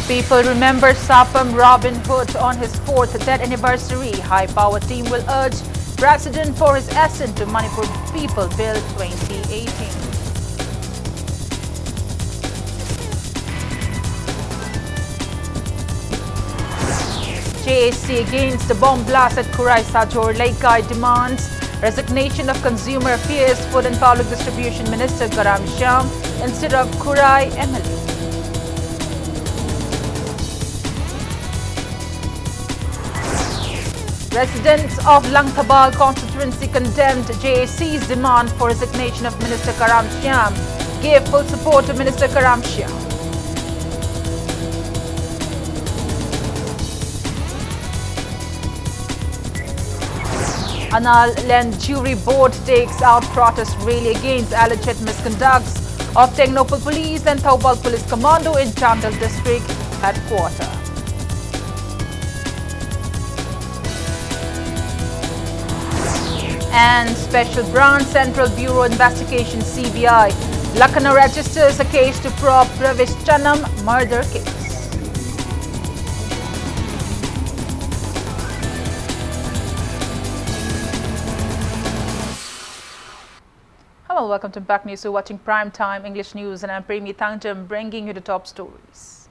People remember Sapam Robin Hood on his 4th death anniversary. High power team will urge President for his assent to Manipur People Bill 2018. JAC against the bomb blast at Kurai Sajor Laikai demands resignation of Consumer Affairs, Food and Public Distribution Minister Karam Shyam instead of Kurai MLA. Residents of Langthabal constituency condemned JAC's demand for resignation of Minister Karam Shyam, gave full support to Minister Karam Shyam. Anal Land Jury Board takes out protest rally against alleged misconducts of Technopal Police and Thoubal Police Commando in Chandal District Headquarters. And Special Branch Central Bureau Investigation CBI Lucknow registers a case to probe Pravesh Chanam murder case. Hello, welcome to Back News. You're watching Prime Time English News and I'm Premi Thangjam bringing you the top stories.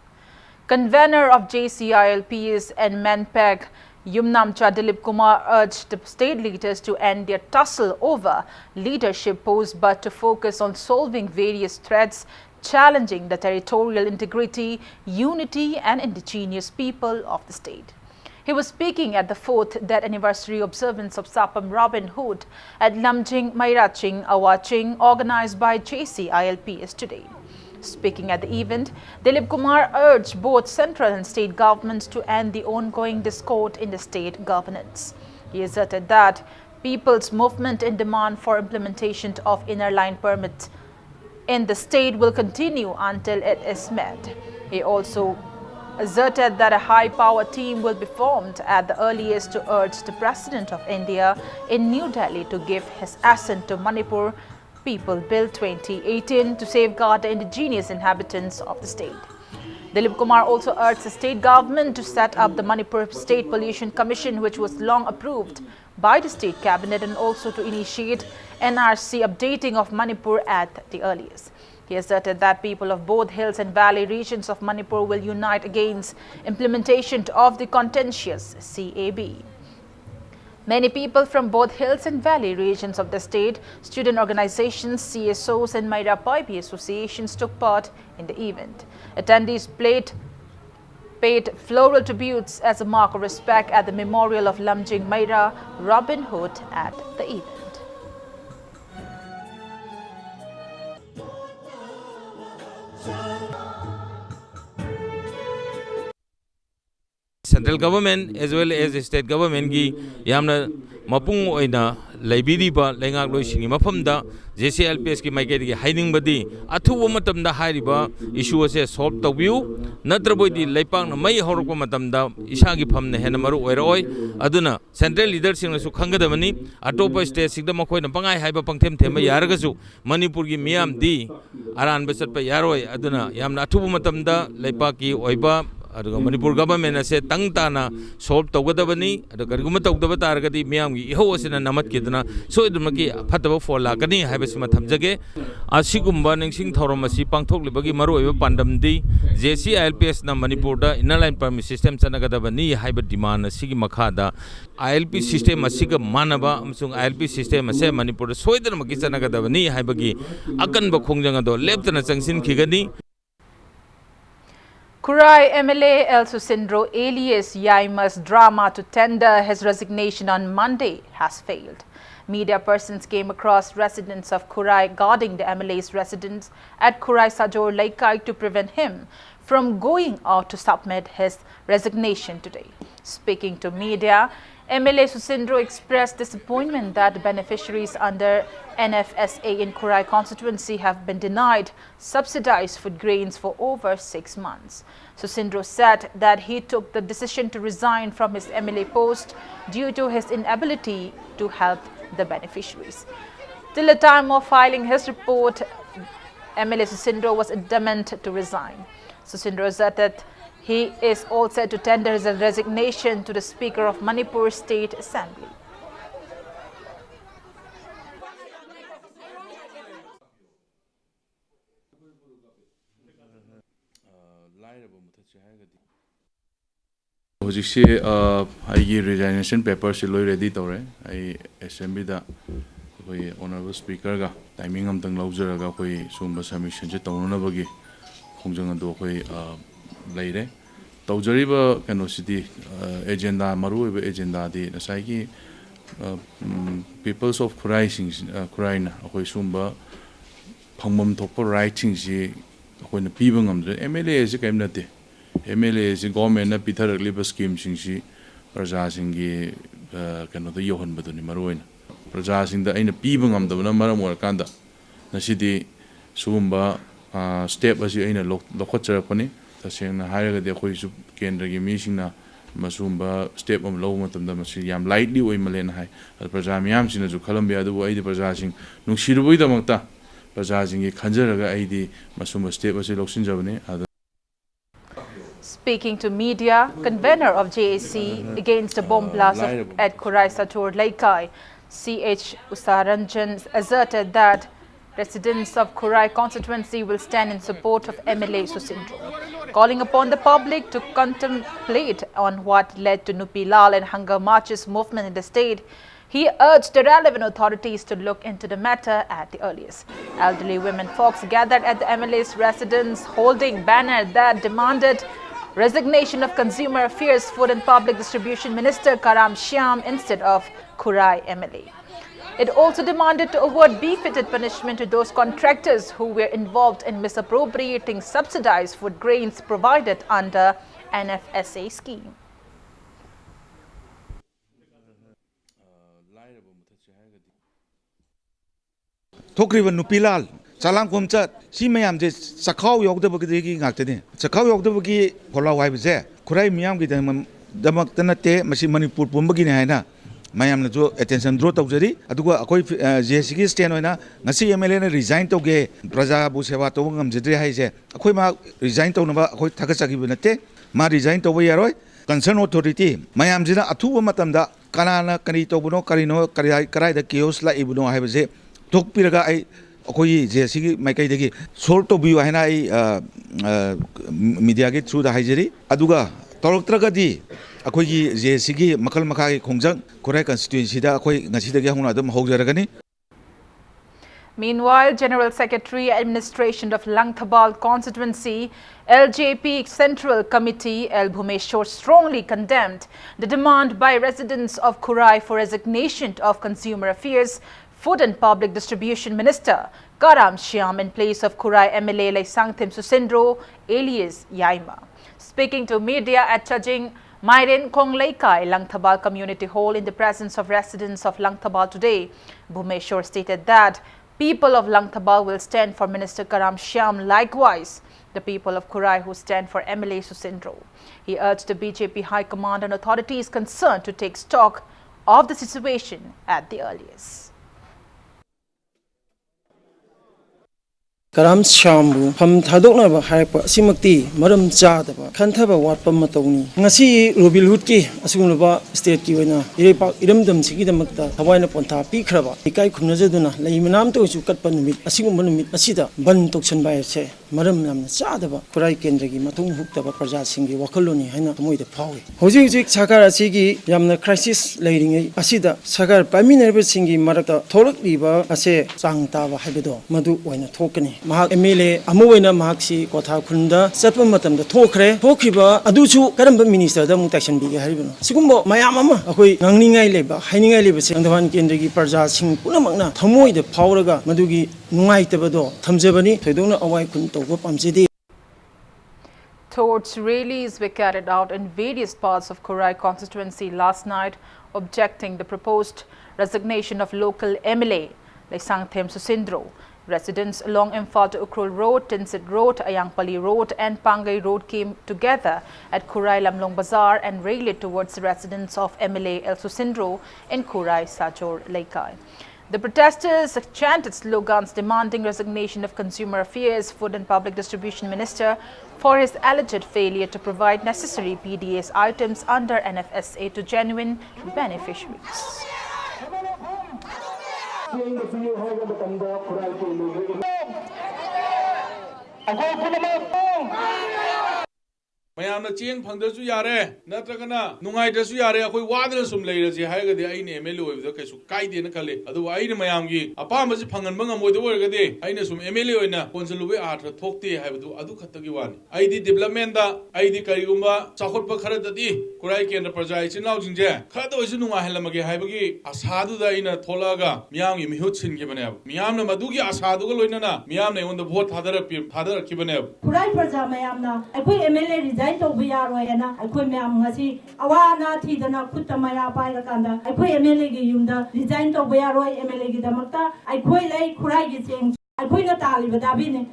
Convener of JCILPs and Manpeg Yumnamcha Dilip Kumar urged the state leaders to end their tussle over leadership posts but to focus on solving various threats challenging the territorial integrity, unity and indigenous people of the state. He was speaking at the 4th death anniversary observance of Sapam Robin Hood at Lamjing Mairaching Awaching organized by JCILPs today. Speaking at the event, Dilip Kumar urged both central and state governments to end the ongoing discord in the state governance. He asserted that people's movement in demand for implementation of inner line permits in the state will continue until it is met. He also asserted that a high-power team will be formed at the earliest to urge the President of India in New Delhi to give his assent to Manipur People Bill 2018 to safeguard the indigenous inhabitants of the state. Dilip Kumar also urged the state government to set up the Manipur State Pollution Commission, which was long approved by the state cabinet, and also to initiate NRC updating of Manipur at the earliest. He asserted that people of both hills and valley regions of Manipur will unite against implementation of the contentious CAB. Many people from both hills and valley regions of the state, student organizations, CSOs and Maira Paibi associations took part in the event. Attendees paid floral tributes as a mark of respect at the memorial of Lamjing Maira Robin Hood at the event. Central government as well as the state government gi yamna mapung oina laibiri ba lengak loi singi mafamda JCLPS ki maike gi hiding badi athu matamda hairiba issue ase solve tawbiu natraboi di leipak na mai horok matamda isa gi famna hena maru oiroi aduna central leaders sing su khangadamani atopa state sigda makoi na pangai haiba pangthem thema yaragasu Manipur gi miyam di aran besat pa yaroi aduna yamna athu matamda leipak ki oiba Manipur government ase tangtana solve tawgadabani kariguma tawdaba taragadi miyamgi iho asina namat kidna so idumaki phataba for lakani haibasima thamjage asigumba ningsing thorom asi pangthoklibagi maru oiba pandamdi JCILPS na Manipur da inner line permit system chanagadabani haiba demand asigi makhada ILP system asiga manaba amsung ILP system ase Manipur soidana maki chanagadabani haibagi akanba khongjanga do leptana changsin khigani. Kurai MLA El Susindro alias Yaimas drama to tender his resignation on Monday has failed. Media persons came across residents of Kurai guarding the MLA's residence at Kurai Sajor Laikai to prevent him from going out to submit his resignation today. Speaking to media, MLA Susindro expressed disappointment that beneficiaries under NFSA in Kurai constituency have been denied subsidized food grains for over 6 months. Susindro said that he took the decision to resign from his MLA post due to his inability to help the beneficiaries. Till the time of filing his report, MLA Susindro was adamant to resign. Susindro asserted He is all set to tender his resignation to the Speaker of Manipur State Assembly. Hojikse aigi resignation paper se loi ready tore ai assembly da koi honorable speaker ga timing am tang laujaraga koi sumba submission je tawna bagi khongjang ado koi leire tawjariba kano city agenda maru agenda di nasai ki peoples of Christ Ukraine koi sumba phangmam thokpa writing ji koi na pibang amje MLA je kaim nate MLA is government na pithar liba scheme singsi praja singi kano da yohan baduni maruin praja sing da aina pibang am da na maram war kanda na sidi sumba step asi aina lokhachar pani taseng na hairaga de khoi su kendra gi mi singna masumba step am lo matam da masi yam lightly oi malen hai praja miyam sina ju khalambia du ai di praja sing nungsiruboi da makta praja sing gi khanjaraga ai di masumba step asi loksin jabane. Speaking to media, convener of JAC against the bomb blast at Kurai Satur Laikai, CH Usaranjan asserted that residents of Kurai constituency will stand in support of MLA Susindro, calling upon the public to contemplate on what led to Nupi Lal and hunger marches movement in the state. He urged the relevant authorities to look into the matter at the earliest. Elderly women folks gathered at the MLA's residence holding banners that demanded resignation of Consumer Affairs, Food and Public Distribution Minister Karam Shyam instead of Kurai MLA. It also demanded to award befitted punishment to those contractors who were involved in misappropriating subsidized food grains provided under NFSA scheme. Nupi Lal Salam Kumchat, she may am this Sakau Yogdabaki Actini. Sakau Yogdabaki, Pola Wibze, Kurai Miam Gitam, Damaktanate, Manipur Pumbagina, Mayam attention draw to Zeri, Adua Akoi Jesiki Stanoina, Nasi Emelena resigned to Gay, Braza Busevato, Zedri Haze, Akoima resigned to Nova, Akoi Takasaki Bunate, Ma resigned to Wayaroi, Concern Authority, Mayam Zina, Atu Matamda, Kanana, Kanito Buno, Karino, Karai, the Kios La Ibuno Haze, Tok Piraga. Koi JC Makai degi sort of view haina media ke through the hijeri aduga toroktraga di akoi gi JC gi makal makai khongjang Kurai constituency da akoi ngasi dagi hungna dum hogjaragani. Meanwhile, General Secretary Administration of Langthabal Constituency LJP Central Committee L Bhumeshwar strongly condemned the demand by residents of Kurai for resignation of Consumer Affairs, Food and Public Distribution Minister Karam Shyam in place of Kurai MLA Laisangthim Susindro alias Yaima. Speaking to media at Chajing Mairen Konglaikai Langthabal Community Hall in the presence of residents of Langthabal today, Bhumeshwar stated that people of Langthabal will stand for Minister Karam Shyam, likewise the people of Kurai who stand for MLA Susindro. He urged the BJP High Command and authorities concerned to take stock of the situation at the earliest. Karam Shyambu Pam Thadoknaba Harpa Simakti Maram Chadaba Kantaba Watpa Matoni Ngasi Rubil Hutki Asunaba State Kiwana Irepak Idamdam Sigidamakta Hawaii Ponta Pikraba Ikai Kunazaduna Laimanam to Katpanumit Asimumanumit Asida Ban Toksan Bayache Maram Nam Chadaba Kurai Kendrigi Matung Huktaba Praja Singi Wakaloni Hana Moy the Power Hoji Sakara Sigi Yamna crisis leading Asida Sakar Paminable Singi Marata Torok Liba Ase Sangtava Habido Madu Wina Tokani Mahak MLA Amuena Mahasi Kota Kunda Sapamatam the Tokre Tokiba Aduchu Karamba Minister the Mutation Big Haribano Sigumbo Mayamama Akoi Nanginga Leba Haininga Leba and the one Kendrigi Parja Sing Punamagna Tamoy the Powerga Madugi Nungai Tabado Tamzebani Tedona Awai Kunto Amzidi. Torch rallies were carried out in various parts of Kurai constituency last night, objecting the proposed resignation of local MLA Laisangthim Susindro. Residents along Imphal to Ukrul Road, Tinsit Road, Ayangpali Road and Pangai Road came together at Kurai Lamlong Bazaar and rallied towards the residents of MLA El Susindro in Kurai Sajor Laikai. The protesters chanted slogans demanding resignation of Consumer Affairs, Food and Public Distribution Minister for his alleged failure to provide necessary PDS items under NFSA to genuine beneficiaries. ꯃꯌꯥꯝꯅ ꯆꯦꯡ ꯐꯪꯗ꯭ꯔꯁꯨ ꯌꯥꯔꯦ ꯅꯠꯇ꯭ꯔꯒꯅ ꯅꯨꯡꯉꯥꯏꯇ꯭ꯔꯁꯨ ꯌꯥꯔꯦ ꯑꯩꯈꯣꯏ ꯋꯥꯗꯅ ꯁꯨꯝ ꯂꯩꯔꯁꯤ ꯍꯥꯏꯔꯒꯗꯤ ꯑꯩꯅ MLA ꯑꯣꯏꯕꯗ ꯀꯩꯁꯨ ꯀꯥꯏꯗꯦꯅ ꯈꯜꯂꯤ ꯑꯗꯨꯕꯨ ꯑꯩꯅ ꯃꯌꯥꯝꯒꯤ ꯑꯄꯥꯝꯕꯁꯤ ꯐꯪꯍꯟꯕ ꯉꯝꯃꯣꯏꯗꯕ ꯑꯣꯏꯔꯒꯗꯤ ꯑꯩꯅ ꯁꯨꯝ MLA ꯑꯣꯏꯅ ꯀꯣꯟꯁꯤꯜꯂꯨꯕꯒꯤ ꯑꯥꯔꯊ ꯊꯣꯛꯇꯦ ꯍꯥꯏꯕꯗꯨ ꯑꯗꯨ ꯈꯛꯇꯒꯤ ꯋꯥꯅꯤ ꯑꯩꯗꯤ ꯗꯤꯕꯦꯂꯞꯃꯦꯟꯇ ꯑꯩꯗꯤ ꯀꯔꯤꯒꯨꯝꯕ ꯆꯥꯎꯈꯠꯄ ꯈꯔꯗꯗꯤ ꯈꯨꯔꯥꯏ ꯀꯦꯟꯗ꯭ꯔ ꯄ꯭ꯔꯖꯥ ꯏꯆꯤꯟ ꯏꯅꯥꯎꯁꯤꯡꯁꯦ ꯈꯔꯗ ꯑꯣꯏꯁꯨ ꯅꯨꯡꯉꯥꯏꯍꯜꯂꯝꯃꯒꯦ ꯍꯥꯏꯕꯒꯤ ꯑꯁꯥꯗꯨꯗ ꯑꯩꯅ ꯊꯣꯛꯂꯛꯑꯒ ꯃꯤꯌꯥꯝꯒꯤ ꯃꯤꯍꯨꯠ ꯁꯤꯟꯈꯤꯕꯅꯦꯕ ꯃꯤꯌꯥꯝꯅ ꯃꯗꯨꯒꯤ ꯑꯁꯥꯗꯨꯒ ꯂꯣꯏꯅꯅ ꯃꯤꯌꯥꯝꯅ ꯑꯩꯉꯣꯟꯗ ꯚꯣꯠ ꯊꯥꯗꯔꯛꯈꯤꯕꯅꯦꯕ ꯈꯨꯔꯥꯏ ꯄ꯭ꯔꯖꯥ ꯃꯌꯥꯝꯅ ꯑꯩꯈꯣꯏ MLA ꯔꯤꯖꯥꯏꯟ ꯇꯧꯕ ꯌꯥꯔꯣꯏꯅ ꯑꯩꯈꯣꯏ ꯃꯌꯥꯝ ꯉꯁꯤ ꯑꯋꯥ ꯑꯅꯥ ꯊꯤꯗꯅ ꯈꯨꯠꯇ ꯃꯩꯔꯥ ꯄꯥꯏꯔꯀꯥꯟꯗ ꯑꯩꯈꯣꯏ MLA ꯒꯤ ꯌꯨꯝꯗ ꯔꯤꯖꯥꯏꯟ ꯇꯧꯕ ꯌꯥꯔꯣꯏ MLA ꯒꯤꯗꯃꯛꯇ ꯑꯩꯈꯣꯏ ꯂꯩ ꯈꯨꯔꯥꯏꯒꯤ ꯆꯦꯡ ꯑꯩꯈꯣꯏꯅ ꯇꯥꯜꯂꯤꯕ ꯗꯥꯕꯤꯅꯦ.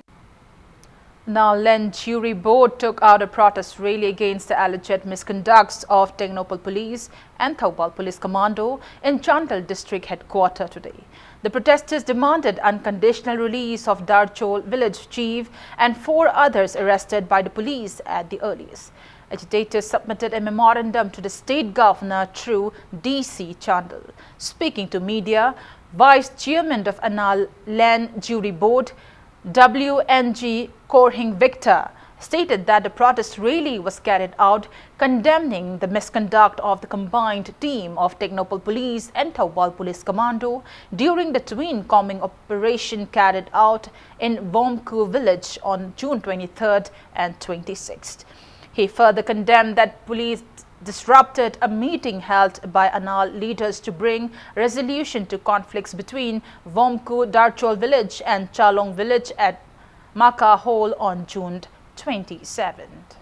Now, Len Jury Board took out a protest rally against the alleged misconducts of Technopol Police and Thoubal Police Commando in Chandal district headquarters today. The protesters demanded unconditional release of Darchol village chief and 4 others arrested by the police at the earliest. Agitators submitted a memorandum to the state governor through DC Chandal. Speaking to media, Vice Chairman of Anal Len Jury Board, WNG Korhing Victor, stated that the protest rally was carried out condemning the misconduct of the combined team of Technopol Police and Thoubal Police Commando during the twin combing operation carried out in Vomku village on June 23rd and 26th. He further condemned that police disrupted a meeting held by Anal leaders to bring resolution to conflicts between Vomku Darchol village and Chalong village at Maka Hall on June 27th.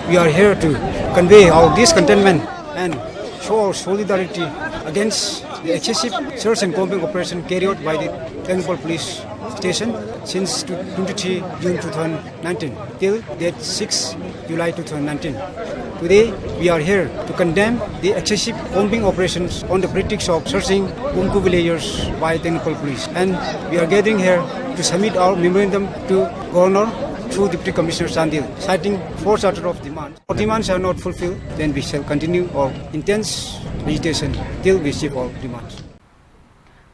We are here to convey our discontentment and show our solidarity against the excessive search and combing operation carried out by the Technopol Police Station since 23 June 2019 till date 6 July 2019. Today, we are here to condemn the excessive combing operations on the pretext of searching Vomku villagers by Technopol Police. And we are gathering here to submit our memorandum to Governor through Deputy Commissioner Sandil, citing 4 charter of demands. If our demands are not fulfilled, then we shall continue our intense agitation till we achieve our demands.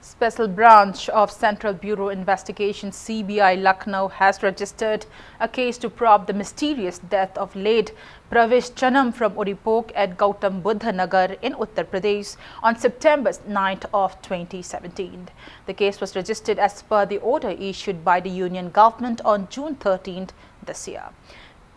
Special Branch of Central Bureau Investigation CBI Lucknow has registered a case to probe the mysterious death of late Pravesh Chanam from Uripok at Gautam Buddha Nagar in Uttar Pradesh on September 9th of 2017. The case was registered as per the order issued by the Union Government on June 13th this year.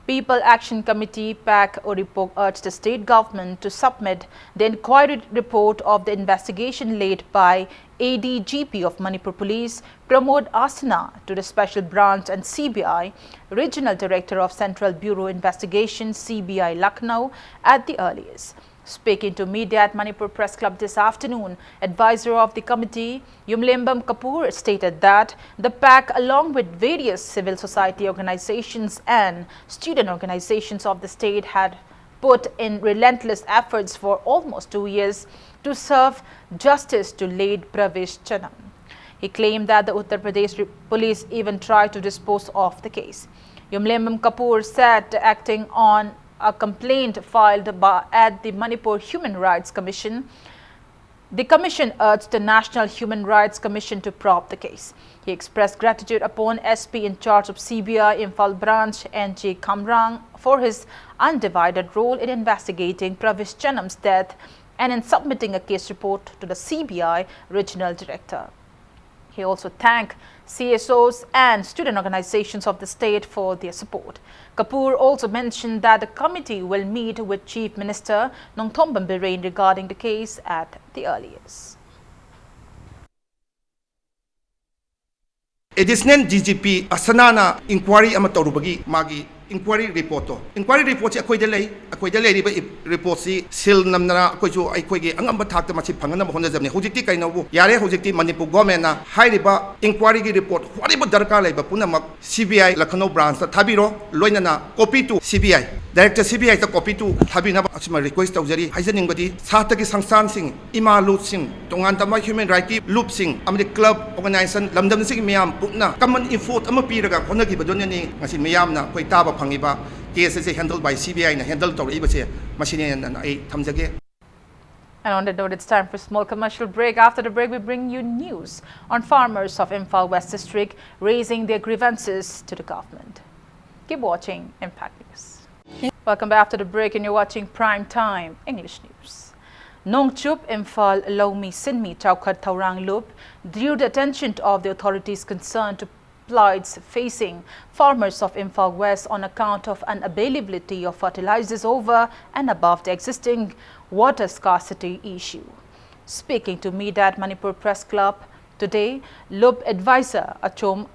People Action Committee PAC Uripok urged the state government to submit the inquiry report of the investigation led by ADGP of Manipur Police, Pramod Asana, to the Special Branch and CBI, Regional Director of Central Bureau Investigation CBI Lucknow at the earliest. Speaking to media at Manipur Press Club this afternoon, advisor of the committee, Yumlembam Kapoor, stated that the PAC, along with various civil society organizations and student organizations of the state, had put in relentless efforts for almost 2 years to serve justice to late Pravesh Chanam. He claimed that the Uttar Pradesh police even tried to dispose of the case. Yumlembam Kapoor said, acting on a complaint filed at the Manipur Human Rights Commission, the commission urged the National Human Rights Commission to probe the case. He expressed gratitude upon SP in charge of CBI Imphal Branch N.J. Kamrang for his undivided role in investigating Pravesh Chanam's death and in submitting a case report to the CBI Regional Director. He also thanked CSOs and student organizations of the state for their support. Kapoor also mentioned that the committee will meet with Chief Minister Nongthombam Biren regarding the case at the earliest. Additional DGP Asanana inquiry ama torubagi magi inquiry report to inquiry report akhoi de lei riba report si sil namna akhoi chu akhoi ge angamba thak ta machi phangana hona jamne hojikti kaino bu yare hojikti Manipur government na hai riba inquiry gi report whatever darkar laiba punamak CBI Lakhnau branch ta thabiro loina na copy to CBI director CBI ta copy to thabina achima request tawjari haijaning badi sahta ki sangsan sing ima lut sing tongan tama human right ki loop sing amri club organization lamdam sing miyam pukna common info ama piraga khona gi badon ni ngasi miyam na koi taba phangiba case is handled by CBI na handle to iba se machine na ai thamjage. And on that note, it's time for a small commercial break. After the break, we bring you news on farmers of Imphal West District raising their grievances to the government. Keep watching Impact News. Welcome back after the break, and you're watching Prime Time English News. Nongchup Imphal Lomi Sinmi Chowkhat Taurang Loop drew the attention of the authorities concerned to plights facing farmers of Imphal West on account of unavailability of fertilizers over and above the existing water scarcity issue. Speaking to media at Manipur Press Club today, Loop advisor Achom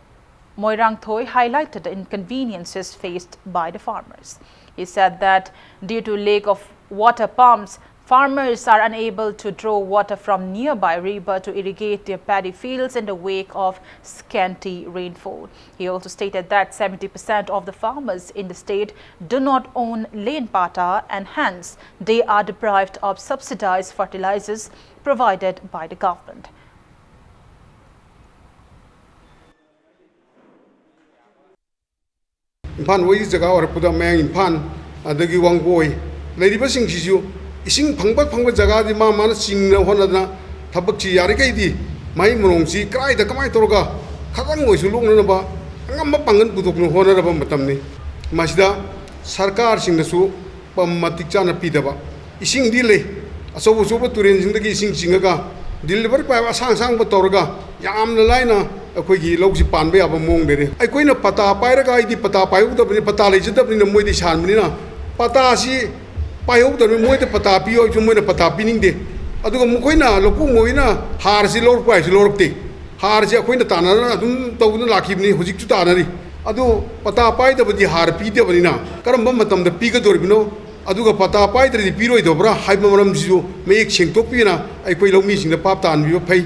Moirang Thoi highlighted the inconveniences faced by the farmers. He said that due to lack of water pumps, farmers are unable to draw water from nearby river to irrigate their paddy fields in the wake of scanty rainfall. He also stated that 70% of the farmers in the state do not own land pata, and hence they are deprived of subsidized fertilizers provided by the government. Imphal wei jaga or puda mang Imphal adagi wangboy leiriba sing sisu ising phangba jaga di ma sing na hona na thabak chi yari kai di mai monong chi krai da kamai torga khadang ngoi su lung na ba ngam ma pangan putuk no hona ra ba matam ni masida sarkar sing na su pamatik chana pi da ba ising di le aso bu turen jing da gi ising singa deliver pa sang ba torga yam na laina अखोई लौसी पानबे अब मोंग दे अखोई पता पाइरगा पता पाइदबनी पता लेजदबनी मोदी सानबनी पता पाइदबनी मोद पता PO Modi पता पीनिंगदे मुखोना लोकू मोना हार से लौरप लौरते हार से अखोई ताना तौना लाखिबनी हजिक तानरी पता पाइदबदी हार पीदबनी करम पीगदोरिबनो पता पाइद्रदी पीरोइदब्रा हाइब मरमसिजु मयेक सेंगतोकपीना अखोई लौमीसिंग पाप तानबीबा फै.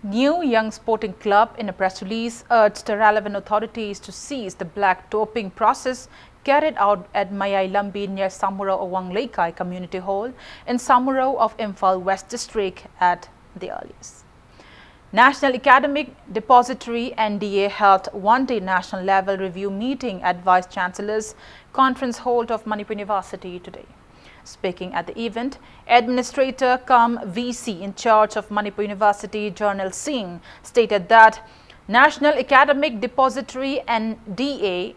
New Young Sporting Club, in a press release, urged the relevant authorities to cease the black doping process carried out at Mayai Lambi near Samuro Awang Leikai Community Hall in Samuro of Imphal West District at the earliest. National Academic Depository NDA held one-day national level review meeting at Vice Chancellor's Conference Hall of Manipur University today. Speaking at the event, Administrator cum VC in charge of Manipur University, Journal Singh, stated that National Academic Depository NDA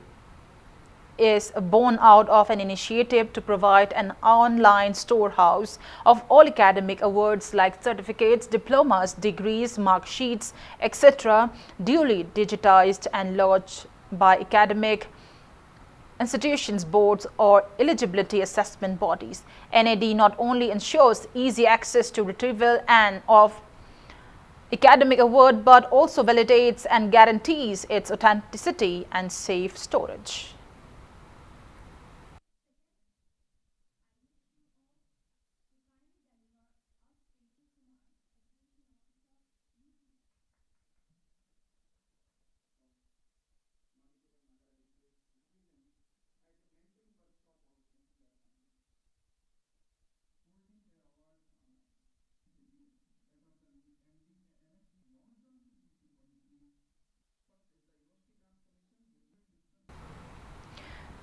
is born out of an initiative to provide an online storehouse of all academic awards like certificates, diplomas, degrees, mark sheets, etc., duly digitized and lodged by academic institutions, boards, or eligibility assessment bodies. NAD not only ensures easy access to retrieval and of academic award, but also validates and guarantees its authenticity and safe storage.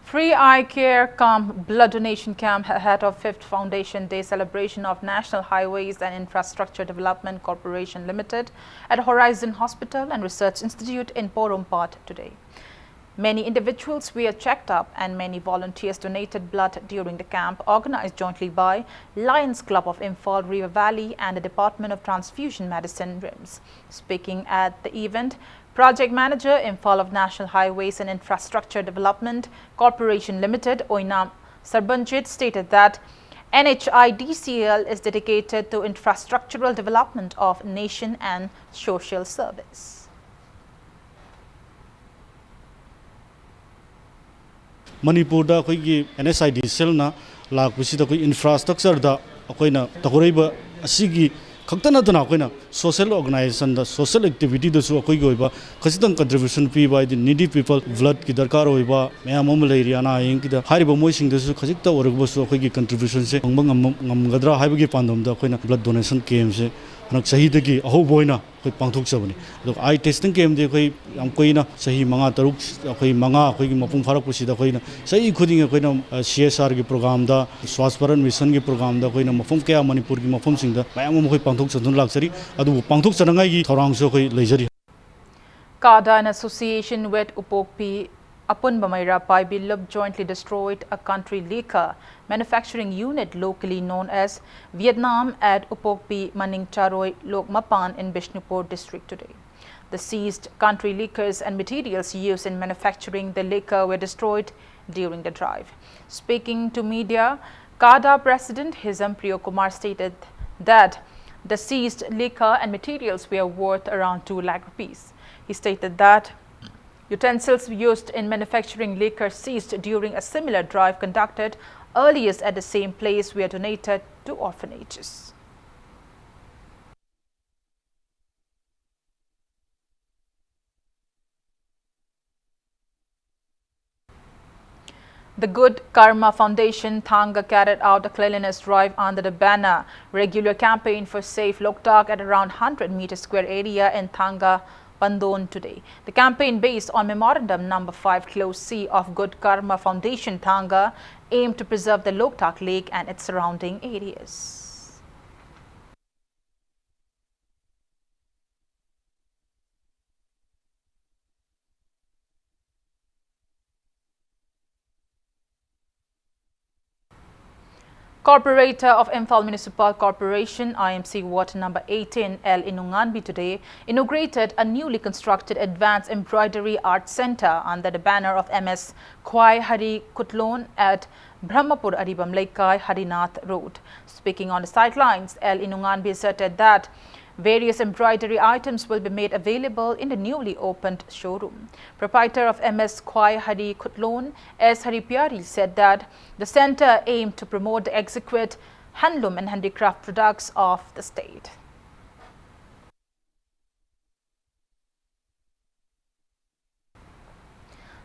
Free eye care camp, blood donation camp ahead of 5th Foundation Day celebration of National Highways and Infrastructure Development Corporation Limited at Horizon Hospital and Research Institute in Porompat today. Many individuals were checked up and many volunteers donated blood during the camp, organized jointly by Lions Club of Imphal River Valley and the Department of Transfusion Medicine RIMS. Speaking at the event, Project Manager, Imphal of National Highways and Infrastructure Development Corporation Limited, Oinam Sarbanjit, stated that NHIDCL is dedicated to infrastructural development of nation and social service. Manipur ki NSID cell na lakpusida ko infrastructure da akoina takoreba asigi खक्तना तना अखोइना social organization दा social activity दसु अखोइ गोइबा खसितंग contribution पी by the needy people blood की दरकार होइबा मैम ओम लेरियाना आयिंग की दा हारिबा मोइसिंग दसु खसिकता ओरगबसु अखोइ की कंट्रीब्यूशन से ngam gadra हाइबगी पांदम दा अखोइना ब्लड डोनेशन कैंप से हनक सही दगी अहो बोइना अखोइ पांथोक सबनी दो आई टेस्टिंग कैंप दे अखोइ यम कोइना सही मंगा तरुक अखोइ मंगा अखोइ की मपुंग फारक पुसी दा अखोइना सही खुदिंग अखोइना CSR की प्रोग्राम दा स्वास्थ्य मिशन की प्रोग्राम दा अखोइना मफुम क्या मणिपुर की मफुम सिंग दा मैम ओम अखोइ पांथोक सदुन लाक्सरी अदु पांथोक सनंगाई की थौरांगसो अखोइ लेजरी CADA, in association with Upokpi Apun Bamaira Paibilub, jointly destroyed a country liquor manufacturing unit locally known as Vietnam at Upokpi Maning Charoi Lok Mapan in Bishnupur district today. The seized country liquors and materials used in manufacturing the liquor were destroyed during the drive. Speaking to media, CADA President Hizam Priyokumar stated that the seized liquor and materials were worth around 2 lakh rupees. He stated that utensils used in manufacturing liquor seized during a similar drive conducted earliest at the same place were donated to orphanages. The Good Karma Foundation Thanga carried out a cleanliness drive under the banner Regular Campaign for Safe Loktak at around 100 meter square area in Thanga, Pandon today. The campaign, based on Memorandum Number 5 Clause C of Good Karma Foundation Thanga, aimed to preserve the Loktak Lake and its surrounding areas. Corporator of Imphal Municipal Corporation IMC Ward number 18 L Inunganbi today inaugurated a newly constructed advanced embroidery art center under the banner of MS Kwai Hari Kutlon at Brahmapur Aribam Laikai Harinath Road. Speaking on the sidelines, L Inunganbi asserted that various embroidery items will be made available in the newly opened showroom. Proprietor of MS Kwai Hari Kutlon, S. Hari Pyari, said that the center aimed to promote the exquisite handloom and handicraft products of the state.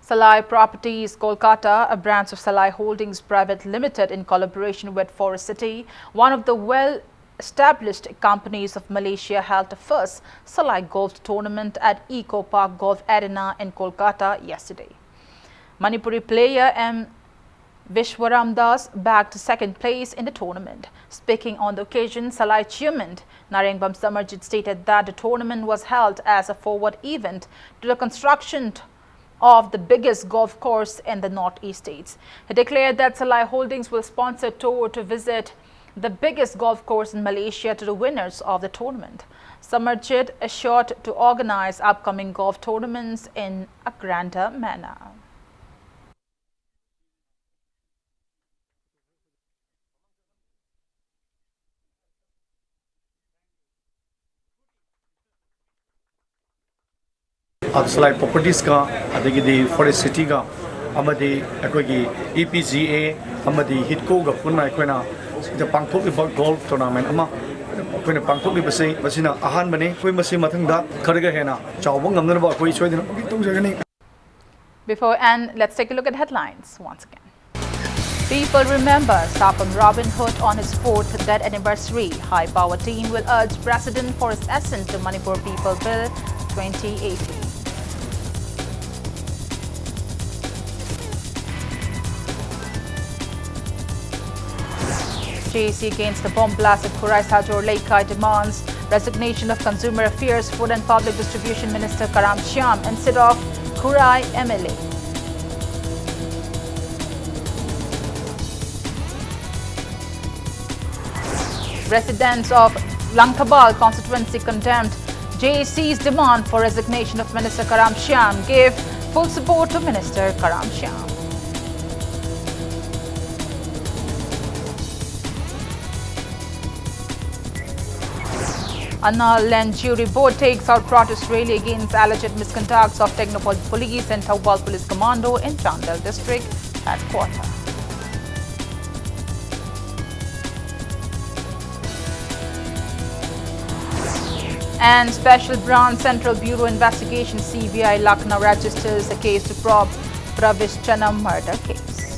Salai Properties Kolkata, a branch of Salai Holdings Private Limited in collaboration with Forest City, one of the well-established companies of Malaysia, held the first Salai Golf Tournament at Eco Park Golf Arena in Kolkata yesterday. Manipuri player M. Vishwaram Das bagged second place in the tournament. Speaking on the occasion, Salai Chairman Narengbam Samarjit stated that the tournament was held as a forward event to the construction of the biggest golf course in the Northeast states. He declared that Salai Holdings will sponsor a tour to visit the biggest golf course in Malaysia to the winners of the tournament. Samarjit assured to organize upcoming golf tournaments in a grander manner. Salai Properties ka adagi Forest City ka amadi akogi EPGA amadi Hitco ga punna akoina the pangthok li golf tournament ama akoina pangthok li base basina ahan bane koi masi mathangda kharaga hena chawba ngamna ba koi soidina pagi tongjagani. Before and let's take a look at headlines once again. People remember Sapam Robin Hood on his 4th death anniversary. High power team will urge President for his assent to Manipur People Bill 2018. JC against the bomb blast at Kurai Sajor Laikai demands resignation of Consumer Affairs, Food and Public Distribution Minister Karam Shyam instead of Kurai MLA. Residents of Langkabal constituency condemned JAC's demand for resignation of Minister Karam Shyam, gave full support to Minister Karam Shyam. Anna Land Jury Board takes out protest rally against alleged misconducts of Technopol Police and Taubal Police Commando in Chandel District headquarters. And Special Branch Central Bureau Investigation CBI Lucknow registers a case to probe Pravish Chanam murder case.